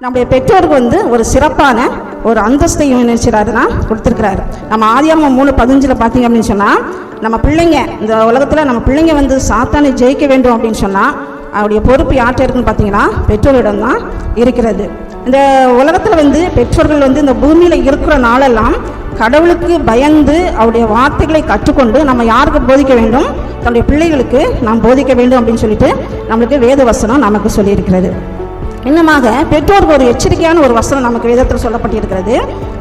நம்முடைய பெற்றோருக்கு ஒரு சிறப்பான ஒரு அந்தஸ்தையும் நினைச்சிடாருன்னா கொடுத்துருக்கிறாரு. நம்ம ஆதியாகமம் 3:15 பார்த்தீங்க அப்படின்னு சொன்னால், நம்ம பிள்ளைங்க இந்த உலகத்தில் நம்ம பிள்ளைங்க சாத்தானை ஜெயிக்க வேண்டும் அப்படின்னு சொன்னால் அவருடைய பொறுப்பு யார்கிட்ட இருக்குன்னு பார்த்தீங்கன்னா பெற்றோரிடம் தான் இருக்கிறது. இந்த உலகத்தில் பெற்றோர்கள் இந்த பூமியில் இருக்கிற நாளெல்லாம் கடவுளுக்கு பயந்து அவருடைய வார்த்தைகளை கற்றுக்கொண்டு நம்ம யாருக்கு போதிக்க வேண்டும்? தன்னுடைய பிள்ளைகளுக்கு நாம் போதிக்க வேண்டும் அப்படின்னு சொல்லிட்டு நம்மளுக்கு வேத வசனம் நமக்கு சொல்லியிருக்கிறது. இன்னமாக பெற்றோருக்கு ஒரு எச்சரிக்கையான ஒரு வசனம் நமக்கு வேதத்தில் சொல்லப்பட்டிருக்கிறது.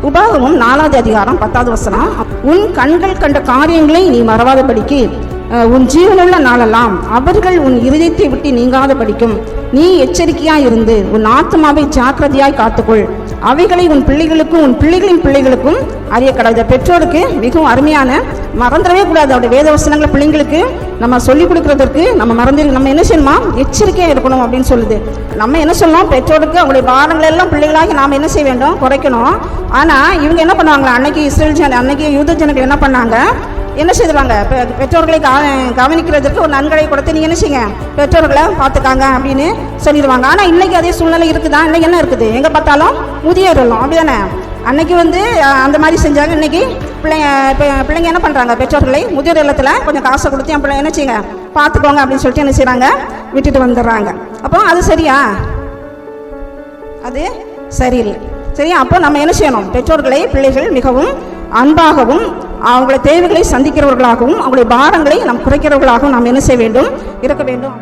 உபாகமம் 4வது அதிகாரம் 10வது வசனம், உன் கண்கள் கண்ட காரியங்களை நீ மறவாதபடிக்கு உன் ஜீவனுள்ள நாளெல்லாம் அவர்கள் உன் இருதயத்தை விட்டு நீங்காத படிக்கும் நீ எச்சரிக்கையாய் இருந்து உன் ஆத்மாவை ஜாக்கிரதையாய் காத்துக்கொள், அவைகளை உன் பிள்ளைகளுக்கும் உன் பிள்ளைகளின் பிள்ளைகளுக்கும் அறிய கடவுள். பெற்றோருக்கு மிகவும் அருமையான, மறந்துடவே கூடாது. அவருடைய வேத வசனங்களை பிள்ளைங்களுக்கு நம்ம சொல்லிக் கொடுக்கறதற்கு நம்ம என்ன செய்யணுமா? எச்சரிக்கையாக இருக்கணும் அப்படின்னு சொல்லுது. நம்ம என்ன சொல்லணும்? பெற்றோருக்கு அவங்களுடைய பாரங்கள் எல்லாம் பிள்ளைகளாகி நாம் என்ன செய்ய வேண்டும்? குறைக்கணும். ஆனால் இவங்க என்ன பண்ணுவாங்க? அன்னைக்கு யூத ஜனங்கள் என்ன பண்ணாங்க? என்ன செய்வாங்க? பெற்றோர்களை கவனிக்கிறதுக்கு ஒரு நன்கொடை கொடுத்து நீங்கள் என்ன செய்யுங்க, பெற்றோர்களை பார்த்துக்காங்க அப்படின்னு சொல்லிடுவாங்க. ஆனால் இன்னைக்கு அதே சூழ்நிலை இருக்குதா? இன்னைக்கு என்ன இருக்குது? எங்கே பார்த்தாலும் முதியோர்களும் அப்படிதானே. அன்னைக்கு அந்த மாதிரி செஞ்சாங்க. இன்னைக்கு பிள்ளைங்க என்ன பண்ணுறாங்க? பெற்றோர்களை முதியோர் இல்லத்தில் கொஞ்சம் காசை கொடுத்து என் பிள்ளை என்ன செய்யுங்க, பார்த்துக்கோங்க அப்படின்னு சொல்லிட்டு என்ன செய்கிறாங்க, விட்டுட்டு வந்துடுறாங்க. அப்போ அது சரியா? அது சரியில்லை. சரியா? அப்போ நம்ம என்ன செய்யணும்? பெற்றோர்களை பிள்ளைகள் மிகவும் அன்பாகவும் அவங்களுடைய தேவைகளை சந்திக்கிறவர்களாகவும் அவங்களுடைய பாரங்களை நாம் குறைக்கிறவர்களாகவும் நாம் என்ன செய்ய வேண்டும்? இருக்க வேண்டும்.